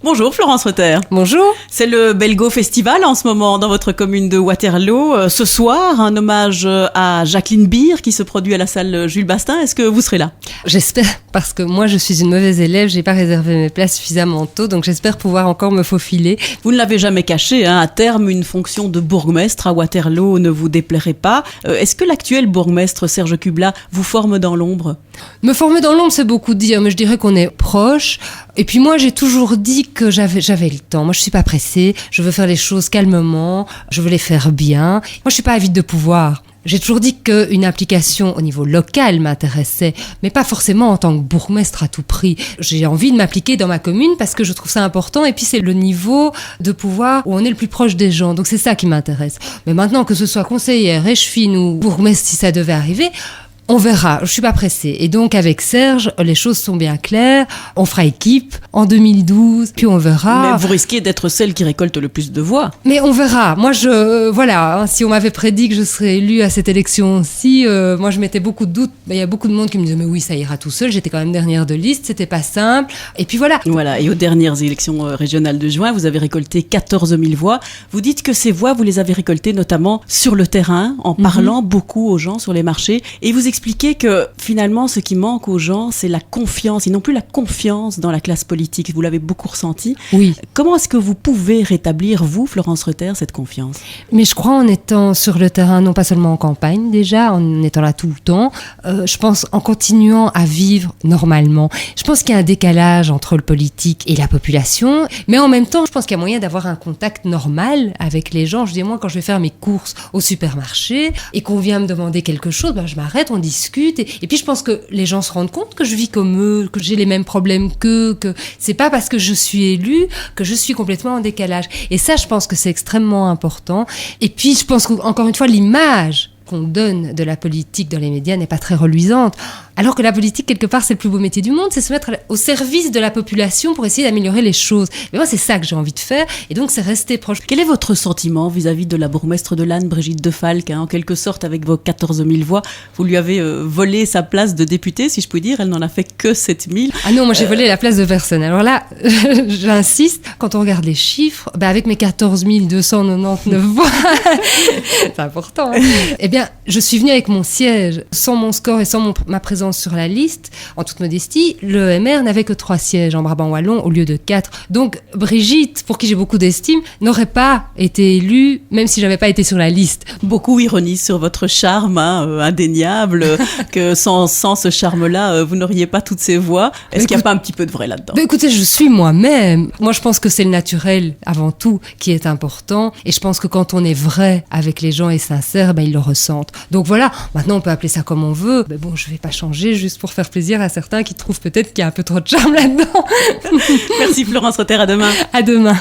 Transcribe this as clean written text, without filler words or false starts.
Bonjour Florence Reuter. Bonjour. C'est le Belgo Festival en ce moment dans votre commune de Waterloo. Ce soir, un hommage à Jacqueline Beer qui se produit à la salle Jules Bastin. Est-ce que vous serez là? J'espère, parce que moi je suis une mauvaise élève, j'ai pas réservé mes places suffisamment tôt, donc j'espère pouvoir encore me faufiler. Vous ne l'avez jamais caché, hein, à terme, une fonction de bourgmestre à Waterloo ne vous déplairait pas. Est-ce que l'actuel bourgmestre Serge Kubla vous forme dans l'ombre? Me former dans l'ombre, c'est beaucoup dire, mais je dirais qu'on est proche. Et puis moi, j'ai toujours dit que j'avais le temps. Moi, je suis pas pressée. Je veux faire les choses calmement. Je veux les faire bien. Moi, je suis pas avide de pouvoir. J'ai toujours dit qu'une implication au niveau local m'intéressait, mais pas forcément en tant que bourgmestre à tout prix. J'ai envie de m'appliquer dans ma commune parce que je trouve ça important, et puis c'est le niveau de pouvoir où on est le plus proche des gens. Donc c'est ça qui m'intéresse. Mais maintenant, que ce soit conseillère, échevine ou bourgmestre, si ça devait arriver, on verra, je suis pas pressée. Et donc avec Serge, les choses sont bien claires. On fera équipe en 2012, puis on verra. Mais vous risquez d'être celle qui récolte le plus de voix. Mais on verra. Moi, voilà, hein, si on m'avait prédit que je serais élue à cette élection-ci, moi je mettais beaucoup de doutes. Il y a beaucoup de monde qui me disait mais oui, ça ira tout seul. J'étais quand même dernière de liste, c'était pas simple. Et puis voilà. Voilà. Et aux dernières élections régionales de juin, vous avez récolté 14 000 voix. Vous dites que ces voix, vous les avez récoltées notamment sur le terrain, en parlant beaucoup aux gens sur les marchés. Et vous expliquer que finalement ce qui manque aux gens, c'est la confiance. Ils n'ont plus la confiance dans la classe politique. Vous l'avez beaucoup ressenti. Oui. Comment est-ce que vous pouvez rétablir, vous, Florence Reuter, cette confiance? Mais je crois en étant sur le terrain, non pas seulement en campagne déjà, en étant là tout le temps, je pense en continuant à vivre normalement. Je pense qu'il y a un décalage entre le politique et la population, mais en même temps, je pense qu'il y a moyen d'avoir un contact normal avec les gens. Je dis, moi, quand je vais faire mes courses au supermarché et qu'on vient me demander quelque chose, je m'arrête, on discute, et puis je pense que les gens se rendent compte que je vis comme eux, que j'ai les mêmes problèmes qu'eux, que c'est pas parce que je suis élue que je suis complètement en décalage. Et ça, je pense que c'est extrêmement important. Et puis, je pense qu'encore une fois, l'image qu'on donne de la politique dans les médias n'est pas très reluisante. Alors que la politique, quelque part, c'est le plus beau métier du monde, c'est se mettre au service de la population pour essayer d'améliorer les choses. Mais moi, c'est ça que j'ai envie de faire, et donc c'est rester proche. Quel est votre sentiment vis-à-vis de la bourgmestre de Lannes, Brigitte De Falque, hein, en quelque sorte, avec vos 14 000 voix, vous lui avez volé sa place de députée, si je puis dire, elle n'en a fait que 7 000. Ah non, moi j'ai volé la place de personne. Alors là, j'insiste, quand on regarde les chiffres, avec mes 14 299 voix, c'est important, hein. Eh bien, je suis venue avec mon siège, sans mon score et sans ma présence sur la liste. En toute modestie, le MR n'avait que 3 sièges en Brabant Wallon au lieu de 4. Donc Brigitte, pour qui j'ai beaucoup d'estime, n'aurait pas été élue, même si j'avais pas été sur la liste. Beaucoup ironisent sur votre charme, indéniable, que sans ce charme-là, vous n'auriez pas toutes ces voix. Est-ce qu'il n'y a pas un petit peu de vrai là-dedans? Écoutez, je suis moi-même. Moi, je pense que c'est le naturel, avant tout, qui est important. Et je pense que quand on est vrai avec les gens et sincère, ils le ressentent. Donc voilà, maintenant on peut appeler ça comme on veut. Mais bon, je vais pas changer juste pour faire plaisir à certains qui trouvent peut-être qu'il y a un peu trop de charme là-dedans. Merci Florence Reuter, à demain. À demain.